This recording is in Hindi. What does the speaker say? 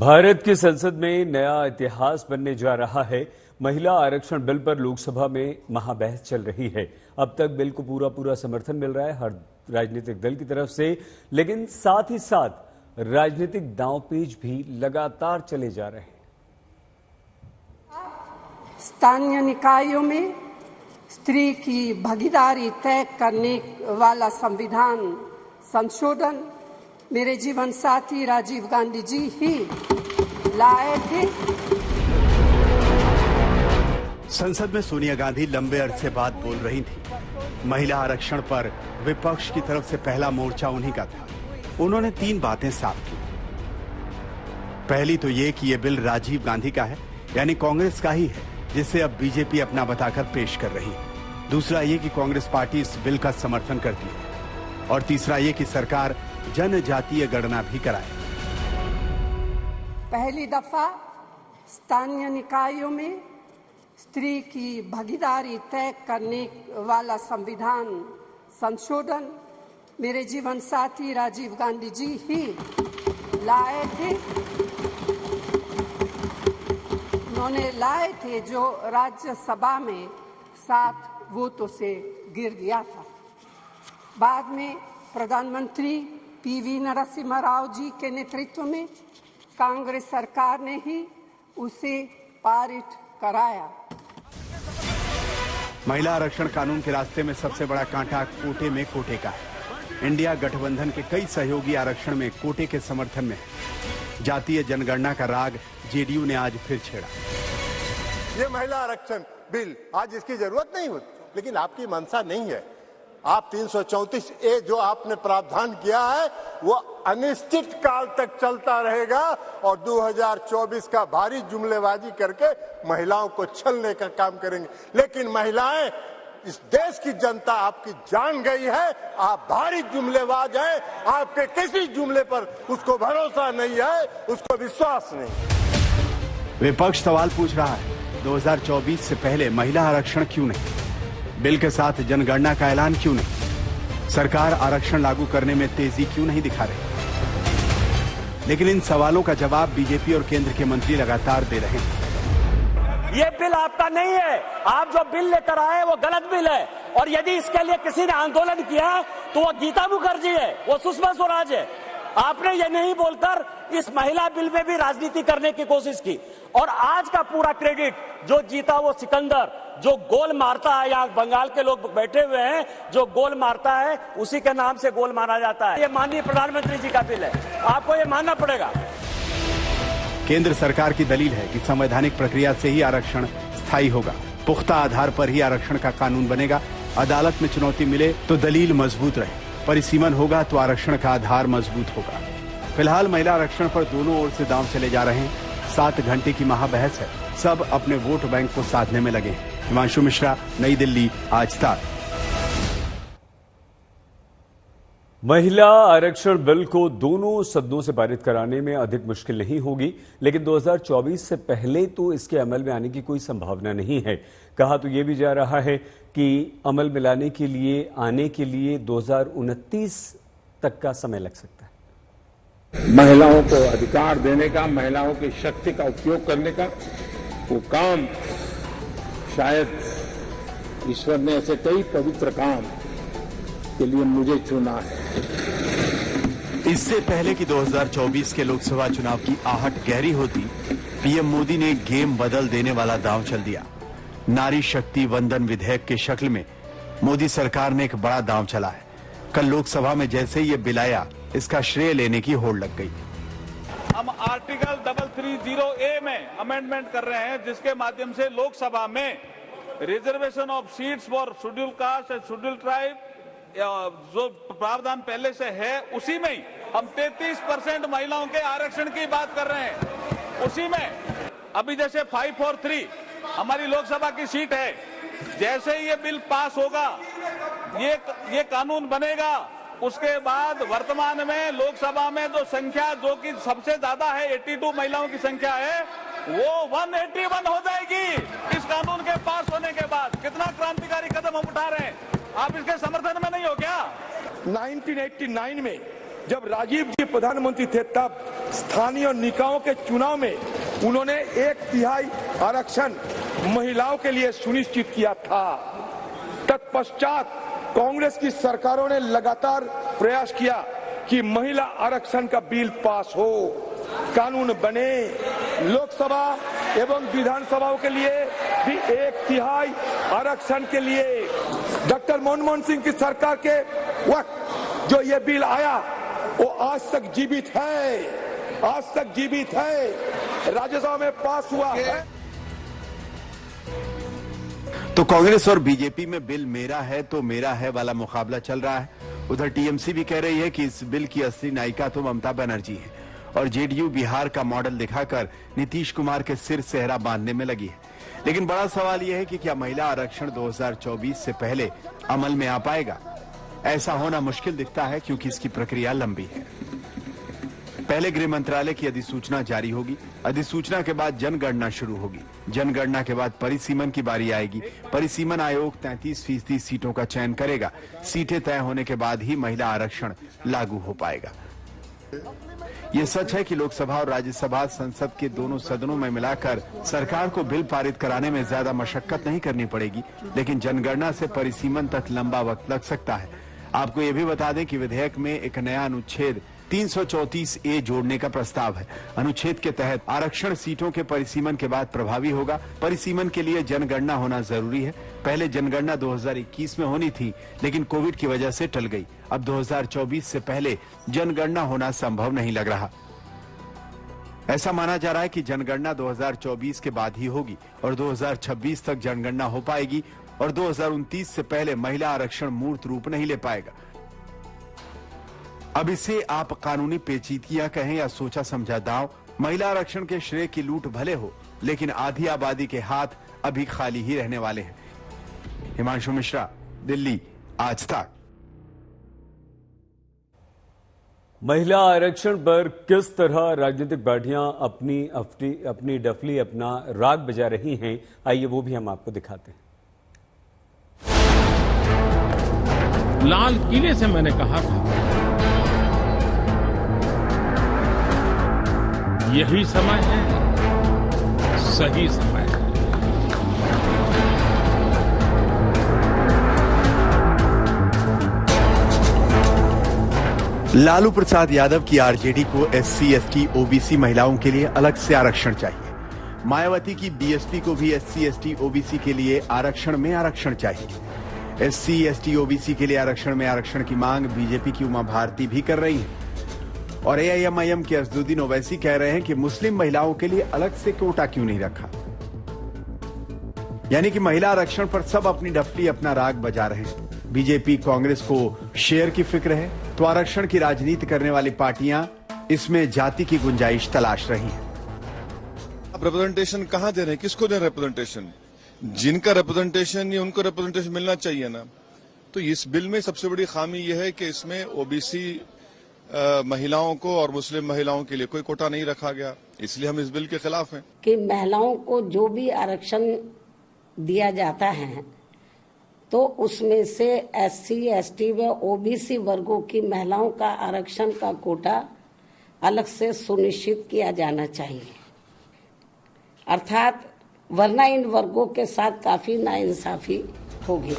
भारत की संसद में नया इतिहास बनने जा रहा है। महिला आरक्षण बिल पर लोकसभा में महाबहस चल रही है। अब तक बिल को पूरा समर्थन मिल रहा है हर राजनीतिक दल की तरफ से, लेकिन साथ ही साथ राजनीतिक दांवपेच भी लगातार चले जा रहे हैं। स्थानीय निकायों में स्त्री की भागीदारी तय करने वाला संविधान संशोधन मेरे जीवन साथी राजीव गांधी जी ही लाए थे। संसद में सोनिया गांधी लंबे अरसे बाद बोल रही थी। महिला आरक्षण पर विपक्ष की तरफ से पहला मोर्चा उन्हीं का था। उन्होंने 3 बातें साफ की। पहली तो ये कि ये बिल राजीव गांधी का है, यानी कांग्रेस का ही है, जिसे अब बीजेपी अपना बताकर पेश कर रही है। दूसरा ये कि कांग्रेस पार्टी इस बिल का समर्थन करती है, और तीसरा ये कि सरकार जनजातीय गणना भी कराए। पहली दफा स्थानीय निकायों में स्त्री की भागीदारी तय करने वाला संविधान संशोधन मेरे जीवन साथी राजीव गांधी जी ही लाए थे। उन्होंने लाए थे जो राज्यसभा में 7 वोटों से गिर गया था। बाद में प्रधानमंत्री पीवी नरसिम्हा राव जी के नेतृत्व में कांग्रेस सरकार ने ही उसे पारित कराया। महिला आरक्षण कानून के रास्ते में सबसे बड़ा कांटा कोटे में कोटे का है। इंडिया गठबंधन के कई सहयोगी आरक्षण में कोटे के समर्थन में है। जातीय जनगणना का राग जेडीयू ने आज फिर छेड़ा। ये महिला आरक्षण बिल आज इसकी जरूरत नहीं होती, लेकिन आपकी मंशा नहीं है। आप 334A जो आपने प्रावधान किया है वो अनिश्चित काल तक चलता रहेगा और 2024 का भारी जुमलेबाजी करके महिलाओं को छलने का काम करेंगे। लेकिन महिलाएं, इस देश की जनता आपकी जान गई है। आप भारी जुमलेबाज हैं। आपके किसी जुमले पर उसको भरोसा नहीं है, उसको विश्वास नहीं। विपक्ष सवाल पूछ रहा है, 2024 से पहले महिला आरक्षण क्यों नहीं? बिल के साथ जनगणना का ऐलान क्यों नहीं? सरकार आरक्षण लागू करने में तेजी क्यों नहीं दिखा रही? लेकिन इन सवालों का जवाब बीजेपी और केंद्र के मंत्री लगातार दे रहे हैं। ये बिल आपका नहीं है। आप जो बिल लेकर आए वो गलत बिल है, और यदि इसके लिए किसी ने आंदोलन किया तो वो गीता मुखर्जी है, वो सुषमा स्वराज है। आपने ये नहीं बोलकर इस महिला बिल में भी राजनीति करने की कोशिश की, और आज का पूरा क्रेडिट जो जीता वो सिकंदर, जो गोल मारता है, यहाँ बंगाल के लोग बैठे हुए हैं, जो गोल मारता है उसी के नाम से गोल माना जाता है। ये माननीय प्रधानमंत्री जी का बिल है, आपको ये मानना पड़ेगा। केंद्र सरकार की दलील है कि संवैधानिक प्रक्रिया से ही आरक्षण स्थायी होगा, पुख्ता आधार पर ही आरक्षण का कानून बनेगा। अदालत में चुनौती मिले तो दलील मजबूत रहे, परिसीमन होगा तो आरक्षण का आधार मजबूत होगा। फिलहाल महिला आरक्षण पर दोनों ओर से दांव चले जा रहे हैं। 7 घंटे की महाबहस है। सब अपने वोट बैंक को साधने में लगे हैं। हिमांशु मिश्रा, नई दिल्ली, आज तक। महिला आरक्षण बिल को दोनों सदनों से पारित कराने में अधिक मुश्किल नहीं होगी, लेकिन 2024 से पहले तो इसके अमल में आने की कोई संभावना नहीं है। कहा तो यह भी जा रहा है कि अमल में लाने के लिए 2029 तक का समय लग सकता है। महिलाओं को अधिकार देने का, महिलाओं की शक्ति का उपयोग करने का वो काम, शायद ईश्वर ने ऐसे कई पवित्र काम के लिए मुझे चुना है। इससे पहले कि 2024 के लोकसभा चुनाव की आहट गहरी होती, पीएम मोदी ने गेम बदल देने वाला दांव चल दिया। नारी शक्ति वंदन विधेयक के शक्ल में मोदी सरकार ने एक बड़ा दांव चला है। कल लोकसभा में जैसे ही ये बिल आया, इसका श्रेय लेने की होड़ लग गई। हम आर्टिकल 330A में अमेंडमेंट कर रहे हैं, जिसके माध्यम से लोकसभा में reservation of seats for schedule caste and schedule tribe जो प्रावधान पहले से है उसी में ही हम 33% महिलाओं के आरक्षण की बात कर रहे हैं। उसी में अभी जैसे 543 हमारी लोकसभा की सीट है, जैसे ही ये बिल पास होगा, ये कानून बनेगा, उसके बाद वर्तमान में लोकसभा में जो संख्या जो कि सबसे ज्यादा है 82 महिलाओं की संख्या है, वो 181 हो जाएगी इस कानून के पास होने के बाद। कितना क्रांतिकारी कदम हम उठा रहे हैं, आप इसके समर्थन में नहीं हो क्या? 1989 में जब राजीव जी प्रधानमंत्री थे तब स्थानीय निकायों के चुनाव में उन्होंने 1/3 आरक्षण महिलाओं के लिए सुनिश्चित किया था। तत्पश्चात कांग्रेस की सरकारों ने लगातार प्रयास किया कि महिला आरक्षण का बिल पास हो, कानून बने। लोकसभा एवं विधानसभाओं के लिए भी 1/3 आरक्षण के लिए डॉक्टर मनमोहन सिंह की सरकार के वक्त जो ये बिल आया वो आज तक जीवित है, राज्यसभा में पास हुआ है। तो कांग्रेस और बीजेपी में बिल मेरा है तो मेरा है वाला मुकाबला चल रहा है। उधर टीएमसी भी कह रही है कि इस बिल की असली नायिका तो ममता बनर्जी है और जेडीयू बिहार का मॉडल दिखाकर नीतीश कुमार के सिर सेहरा बांधने में लगी है। लेकिन बड़ा सवाल यह है कि क्या महिला आरक्षण 2024 से पहले अमल में आ पाएगा? ऐसा होना मुश्किल दिखता है क्योंकि इसकी प्रक्रिया लंबी है। पहले गृह मंत्रालय की अधिसूचना जारी होगी, अधिसूचना के बाद जनगणना शुरू होगी, जनगणना के बाद परिसीमन की बारी आएगी। परिसीमन आयोग 33% सीटों का चयन करेगा। सीटें तय होने के बाद ही महिला आरक्षण लागू हो पाएगा। ये सच है कि लोकसभा और राज्यसभा संसद के दोनों सदनों में मिलाकर सरकार को बिल पारित कराने में ज्यादा मशक्कत नहीं करनी पड़ेगी, लेकिन जनगणना से परिसीमन तक लंबा वक्त लग सकता है। आपको ये भी बता दें कि विधेयक में एक नया अनुच्छेद 334A जोड़ने का प्रस्ताव है। अनुच्छेद के तहत आरक्षण सीटों के परिसीमन के बाद प्रभावी होगा। परिसीमन के लिए जनगणना होना जरूरी है। पहले जनगणना 2021 में होनी थी, लेकिन कोविड की वजह से टल गई। अब 2024 से पहले जनगणना होना संभव नहीं लग रहा। ऐसा माना जा रहा है कि जनगणना 2024 के बाद ही होगी और 2026 तक जनगणना हो पाएगी और 2029 से पहले महिला आरक्षण मूर्त रूप नहीं ले पाएगा। अब इसे आप कानूनी पेचीदगियां कहें या सोचा समझा दांव, महिला आरक्षण के श्रेय की लूट भले हो, लेकिन आधी आबादी के हाथ अभी खाली ही रहने वाले हैं। हिमांशु मिश्रा, दिल्ली, आज तक। महिला आरक्षण पर किस तरह राजनीतिक पार्टियां अपनी डफली, अपना राग बजा रही हैं, आइए वो भी हम आपको दिखाते हैं। लाल किले से मैंने कहा था यही समय है, सही समय है। लालू प्रसाद यादव की आरजेडी को SC, ST, OBC महिलाओं के लिए अलग से आरक्षण चाहिए। मायावती की BSP को भी SC, ST, OBC के लिए आरक्षण में आरक्षण चाहिए। SC, ST, OBC के लिए आरक्षण में आरक्षण की मांग बीजेपी की उमा भारती भी कर रही है और AIMIM के असदुद्दीन ओवैसी कह रहे हैं कि मुस्लिम महिलाओं के लिए अलग से कोटा क्यों नहीं रखा। यानी कि महिला आरक्षण पर सब अपनी डफली, अपना राग बजा रहे हैं। बीजेपी कांग्रेस को शेयर की फिक्र है तो आरक्षण की राजनीति करने वाली पार्टियां इसमें जाति की गुंजाइश तलाश रही हैं। अब रिप्रेजेंटेशन कहां दे रहे हैं, किसको दे रहे हैं रिप्रेजेंटेशन? जिनका रिप्रेजेंटेशन या उनको रिप्रेजेंटेशन मिलना चाहिए ना। तो इस बिल में सबसे बड़ी खामी यह है कि इसमें OBC महिलाओं को और मुस्लिम महिलाओं के लिए कोई कोटा नहीं रखा गया, इसलिए हम इस बिल के खिलाफ हैं। कि महिलाओं को जो भी आरक्षण दिया जाता है तो उसमें से SC, ST व OBC वर्गों की महिलाओं का आरक्षण का कोटा अलग से सुनिश्चित किया जाना चाहिए। अर्थात वरना इन वर्गों के साथ काफी नाइंसाफी होगी।